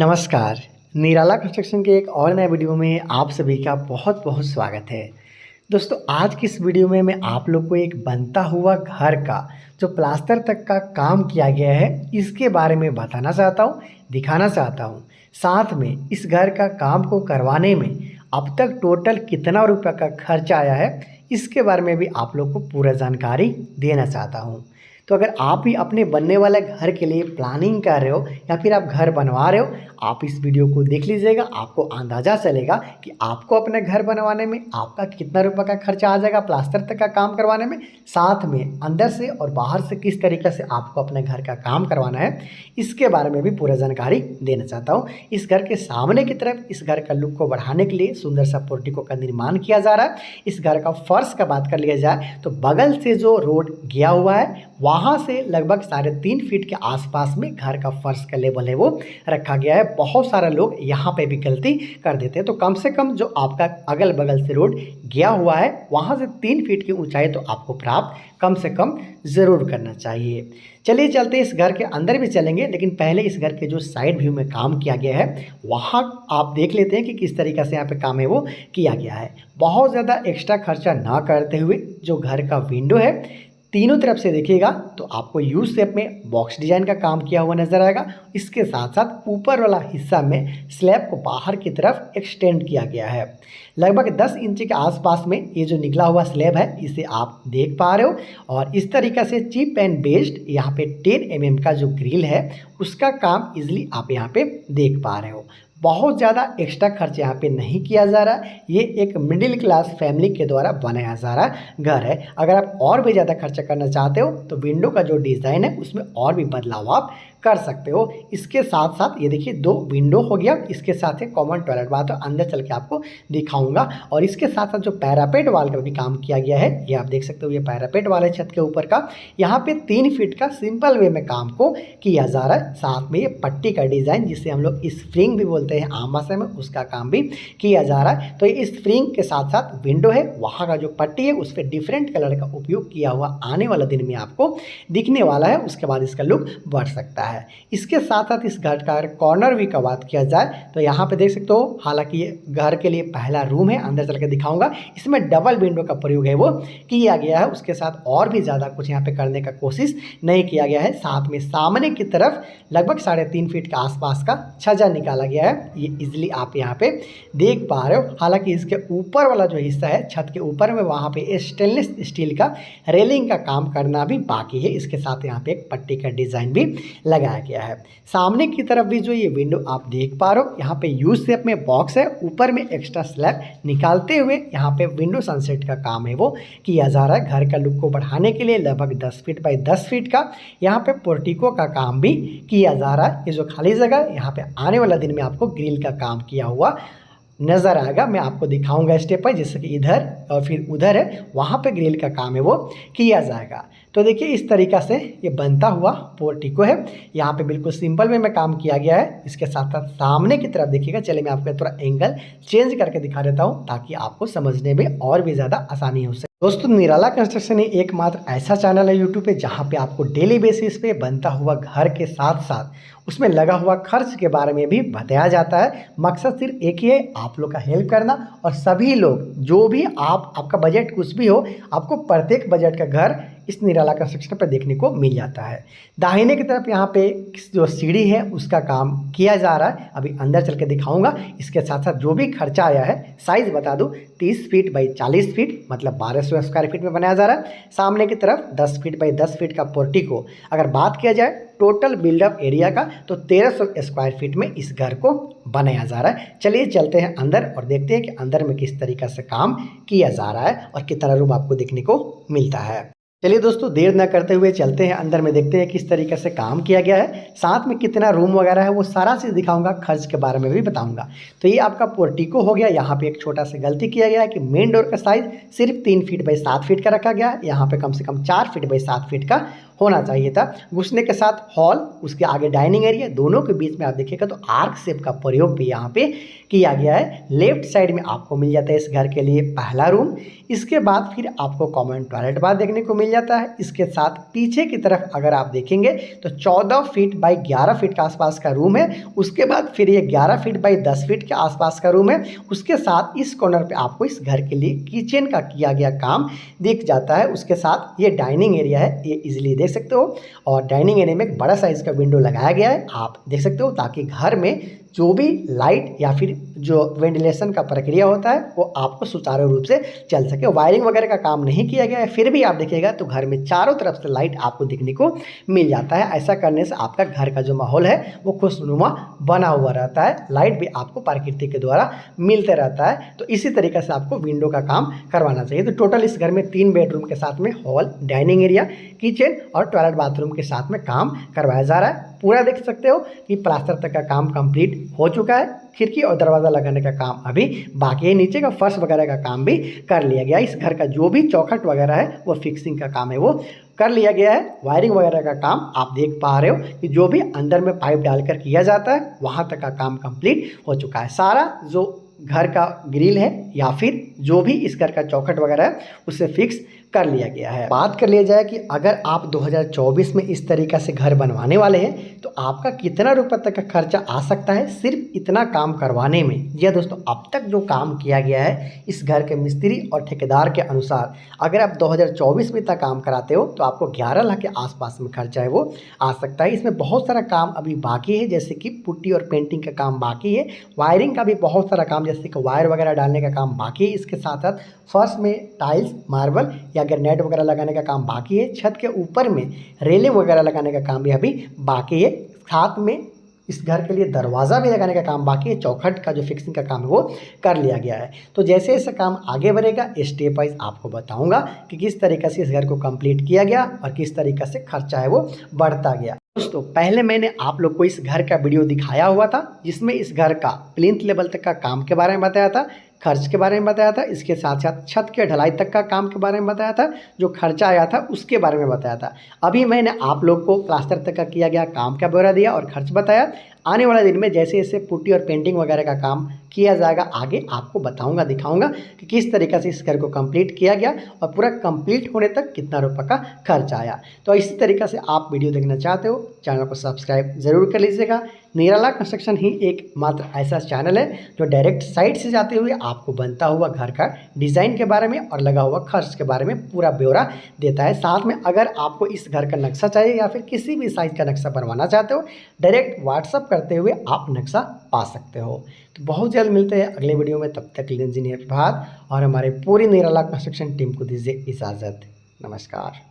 नमस्कार। निराला कंस्ट्रक्शन के एक और नए वीडियो में आप सभी का बहुत बहुत स्वागत है। दोस्तों, आज की इस वीडियो में मैं आप लोग को एक बनता हुआ घर का जो प्लास्टर तक का काम किया गया है इसके बारे में बताना चाहता हूँ, दिखाना चाहता हूँ। साथ में इस घर का काम को करवाने में अब तक टोटल कितना रुपये का खर्चा आया है इसके बारे में भी आप लोग को पूरा जानकारी देना चाहता हूँ। तो अगर आप भी अपने बनने वाले घर के लिए प्लानिंग कर रहे हो या फिर आप घर बनवा रहे हो, आप इस वीडियो को देख लीजिएगा। आपको अंदाज़ा चलेगा कि आपको अपने घर बनवाने में आपका कितना रुपये का खर्चा आ जाएगा प्लास्टर तक का काम करवाने में। साथ में अंदर से और बाहर से किस तरीके से आपको अपने घर का काम करवाना है इसके बारे में भी पूरा जानकारी देना चाहता हूँ। इस घर के सामने की तरफ इस घर का लुक को बढ़ाने के लिए सुंदर सा पोर्टिको का निर्माण किया जा रहा है। इस घर का फर्श का बात कर लिया जाए तो बगल से जो रोड गया हुआ है वहाँ से लगभग 3.5 फीट के आसपास में घर का फर्श का लेवल है वो रखा गया है। बहुत सारे लोग यहाँ पे भी गलती कर देते हैं, तो कम से कम जो आपका अगल बगल से रोड गया हुआ है वहाँ से 3 फीट की ऊंचाई तो आपको प्राप्त कम से कम ज़रूर करना चाहिए। चलिए चलते इस घर के अंदर भी चलेंगे, लेकिन पहले इस घर के जो साइड व्यू में काम किया गया है वहाँ आप देख लेते हैं कि किस तरीके से यहाँ पे काम है वो किया गया है। बहुत ज़्यादा एक्स्ट्रा खर्चा ना करते हुए जो घर का विंडो है तीनों तरफ से देखिएगा तो आपको यू शेप में बॉक्स डिजाइन का काम किया हुआ नजर आएगा। इसके साथ साथ ऊपर वाला हिस्सा में स्लैब को बाहर की तरफ एक्सटेंड किया गया है। लगभग 10 इंच के आसपास में ये जो निकला हुआ स्लैब है इसे आप देख पा रहे हो। और इस तरीक़े से चिप एंड बेस्ड यहाँ पे 10 mm का जो ग्रिल है उसका काम इजिली आप यहाँ पे देख पा रहे हो। बहुत ज़्यादा एक्स्ट्रा खर्च यहाँ पे नहीं किया जा रहा। ये एक मिडिल क्लास फैमिली के द्वारा बनाया जा रहा घर है। अगर आप और भी ज़्यादा खर्चा करना चाहते हो तो विंडो का जो डिज़ाइन है उसमें और भी बदलाव आप कर सकते हो। इसके साथ साथ ये देखिए 2 विंडो हो गया, इसके साथ एक कॉमन टॉयलेट बाथ अंदर चल के आपको दिखाऊंगा। और इसके साथ साथ जो पैरापेट वाल का भी काम किया गया है ये आप देख सकते हो। ये पैरापेट वाले छत के ऊपर का यहाँ पे 3 फीट का सिंपल वे में काम को किया जा रहा है। साथ में ये पट्टी का डिज़ाइन जिसे हम लोग स्प्रिंग भी बोलते हैं आम भाषा में, उसका काम भी किया जा रहा है। तो ये स्प्रिंग के साथ साथ विंडो है, वहाँ का जो पट्टी है उस पर डिफरेंट कलर का उपयोग किया हुआ आने वाला दिन में आपको दिखने वाला है। उसके बाद इसका लुक बढ़ सकता है। इसके साथ साथ इस घर का कॉर्नर व्यू का बात किया जाए तो यहाँ पे देख सकते हो, हालांकि ये घर के लिए पहला रूम है, अंदर चल के दिखाऊंगा। इसमें डबल विंडो का प्रयोग है वो किया गया है। उसके साथ और भी ज़्यादा कुछ यहाँ पे करने का कोशिश नहीं किया गया है। साथ में सामने की तरफ लगभग 3.5 फीट के आसपास का छज्जा निकाला गया है, ये इजिली आप यहाँ पे देख पा रहे हो। हालांकि इसके ऊपर वाला जो हिस्सा है छत के ऊपर में वहाँ पे स्टेनलेस स्टील का रेलिंग का काम करना भी बाकी है। इसके साथ यहाँ पे एक पट्टी का डिज़ाइन भी लगाया गया है। सामने की तरफ भी जो ये विंडो आप देख पा रहे हो यहाँ पे यू शेप में बॉक्स है, ऊपर में एक्स्ट्रा स्लैब निकालते हुए यहाँ पे विंडो सनसेट का काम है वो किया जा रहा है। घर का लुक को बढ़ाने के लिए लगभग 10 फीट बाई 10 फीट का यहाँ पे पोर्टिको का काम भी किया जा रहा है। ये जो खाली जगह यहाँ पे आने वाला दिन में आपको ग्रिल का काम किया हुआ नज़र आएगा। मैं आपको दिखाऊंगा स्टेप बाय, जैसे कि इधर और फिर उधर है वहाँ पे ग्रिल का काम है वो किया जाएगा। तो देखिए इस तरीक़ा से ये बनता हुआ पोर्टिको है। यहाँ पे बिल्कुल सिंपल वे में काम किया गया है। इसके साथ साथ सामने की तरफ देखिएगा, चलिए मैं आपको थोड़ा एंगल चेंज करके दिखा देता हूँ ताकि आपको समझने में और भी ज़्यादा आसानी हो सके। दोस्तों, निराला कंस्ट्रक्शन ही एकमात्र ऐसा चैनल है यूट्यूब पे जहाँ पे आपको डेली बेसिस पे बनता हुआ घर के साथ साथ उसमें लगा हुआ खर्च के बारे में भी बताया जाता है। मकसद सिर्फ एक ही है, आप लोग का हेल्प करना। और सभी लोग जो भी आपका बजट कुछ भी हो, आपको प्रत्येक बजट का घर इस निराला कंस्ट्रक्शन पर देखने को मिल जाता है। दाहिने की तरफ यहाँ पे जो सीढ़ी है उसका काम किया जा रहा है, अभी अंदर चल के दिखाऊंगा। इसके साथ साथ जो भी खर्चा आया है साइज़ बता दूँ, 30 फीट बाई 40 फीट मतलब 1200 स्क्वायर फीट में बनाया जा रहा है। सामने की तरफ 10 फीट बाई 10 फीट का पोर्टिको। अगर बात किया जाए टोटल बिल्डअप एरिया का तो 1300 स्क्वायर फीट में इस घर को बनाया जा रहा है। चलिए चलते हैं अंदर और देखते हैं कि अंदर में किस तरीक़े से काम किया जा रहा है और कितना रूम आपको देखने को मिलता है। चलिए दोस्तों, देर न करते हुए चलते हैं अंदर में, देखते हैं किस तरीके से काम किया गया है। साथ में कितना रूम वगैरह है वो सारा चीज़ दिखाऊंगा, खर्च के बारे में भी बताऊंगा। तो ये आपका पोर्टिको हो गया। यहाँ पे एक छोटा सा गलती किया गया है कि मेन डोर का साइज़ सिर्फ 3 फीट बाई 7 फीट का रखा गया है। यहाँ पे कम से कम 4 फीट बाई 7 फीट का होना चाहिए था। घुसने के साथ हॉल, उसके आगे डाइनिंग एरिया, दोनों के बीच में आप देखिएगा तो आर्क शेप का प्रयोग भी यहाँ पे किया गया है। लेफ्ट साइड में आपको मिल जाता है इस घर के लिए पहला रूम। इसके बाद फिर आपको कॉमन टॉयलेट बाथ देखने को मिल जाता है। इसके साथ पीछे की तरफ अगर आप देखेंगे तो 14 फीट बाई 11 फीट के आसपास का रूम है। उसके बाद फिर ये 11 फीट बाई 10 फीट के आसपास का रूम है। उसके साथ इस कॉर्नर पे आपको इस घर के लिए किचन का किया गया काम दिख जाता है। उसके साथ ये डाइनिंग एरिया है, ये इजीली देख सकते हो। और डाइनिंग एरिया में एक बड़ा साइज का विंडो लगाया गया है, आप देख सकते हो, ताकि घर में जो भी लाइट या फिर जो वेंटिलेशन का प्रक्रिया होता है वो आपको सुचारू रूप से चल सके। वायरिंग वगैरह का काम नहीं किया गया है, फिर भी आप देखिएगा तो घर में चारों तरफ से लाइट आपको देखने को मिल जाता है। ऐसा करने से आपका घर का जो माहौल है वो खुशनुमा बना हुआ रहता है। लाइट भी आपको प्रकृति के द्वारा मिलते रहता है। तो इसी तरीके से आपको विंडो का काम करवाना चाहिए। तो टोटल इस घर में 3 बेडरूम के साथ में हॉल, डाइनिंग एरिया, किचन और टॉयलेट बाथरूम के साथ में काम करवाया जा रहा है। पूरा देख सकते हो कि प्लास्टर तक का काम कंप्लीट हो चुका है। खिड़की और दरवाज़ा लगाने का काम अभी बाकी है। नीचे का फर्श वगैरह का काम भी कर लिया गया। इस घर का जो भी चौखट वगैरह है वो फिक्सिंग का काम है वो कर लिया गया है। वायरिंग वगैरह का काम आप देख पा रहे हो कि जो भी अंदर में पाइप डालकर किया जाता है वहाँ तक का काम कंप्लीट हो चुका है। सारा जो घर का ग्रिल है या फिर जो भी इस घर का चौखट वगैरह है उसे फिक्स कर लिया गया है। बात कर लिया जाए कि अगर आप 2024 में इस तरीक़े से घर बनवाने वाले हैं तो आपका कितना रुपए तक का खर्चा आ सकता है सिर्फ इतना काम करवाने में। जी दोस्तों, अब तक जो काम किया गया है इस घर के मिस्त्री और ठेकेदार के अनुसार अगर आप 2024 में तक काम कराते हो तो आपको 11 लाख के आसपास में खर्चा है वो आ सकता है। इसमें बहुत सारा काम अभी बाकी है, जैसे कि पुट्टी और पेंटिंग का काम बाकी है। वायरिंग का भी बहुत सारा काम, जैसे कि वायर वगैरह डालने का काम बाकी है। इसके साथ साथ फर्श में टाइल्स, मार्बल या ग्रेनाइट वगैरह लगाने का काम बाकी है। छत के ऊपर में रेलिंग वगैरह लगाने का काम भी अभी बाकी है। साथ में इस घर के लिए दरवाज़ा भी लगाने का काम बाकी है। चौखट का जो फिक्सिंग का काम है वो कर लिया गया है। तो जैसे जैसे काम आगे बढ़ेगा स्टेप वाइज आपको बताऊंगा कि किस तरीके से इस घर को कंप्लीट किया गया और किस तरीके से खर्चा है वो बढ़ता गया। दोस्तों, पहले मैंने आप लोग को इस घर का वीडियो दिखाया हुआ था जिसमें इस घर का प्लिंथ लेवल तक का काम के बारे में बताया था, खर्च के बारे में बताया था। इसके साथ साथ छत के ढलाई तक का काम के बारे में बताया था, जो खर्चा आया था उसके बारे में बताया था। अभी मैंने आप लोग को प्लास्टर तक का किया गया काम का ब्यौरा दिया और खर्च बताया। आने वाले दिन में जैसे जैसे पुट्टी और पेंटिंग वगैरह का काम किया जाएगा आगे आपको बताऊंगा, दिखाऊंगा कि किस तरीके से इस घर को कंप्लीट किया गया और पूरा कंप्लीट होने तक कितना रुपये का खर्च आया। तो इसी तरीके से आप वीडियो देखना चाहते हो चैनल को सब्सक्राइब जरूर कर लीजिएगा। निराला कंस्ट्रक्शन ही एक मात्र ऐसा चैनल है जो डायरेक्ट साइट से जाते हुए आपको बनता हुआ घर का डिज़ाइन के बारे में और लगा हुआ खर्च के बारे में पूरा ब्यौरा देता है। साथ में अगर आपको इस घर का नक्शा चाहिए या फिर किसी भी साइज का नक्शा बनवाना चाहते हो डायरेक्ट व्हाट्सअप करते हुए आप नक्शा पा सकते हो। तो बहुत जल्द मिलते हैं अगले वीडियो में, तब तक इंजीनियर प्रभात और हमारे पूरी निराला कंस्ट्रक्शन टीम को दीजिए इजाज़त। नमस्कार।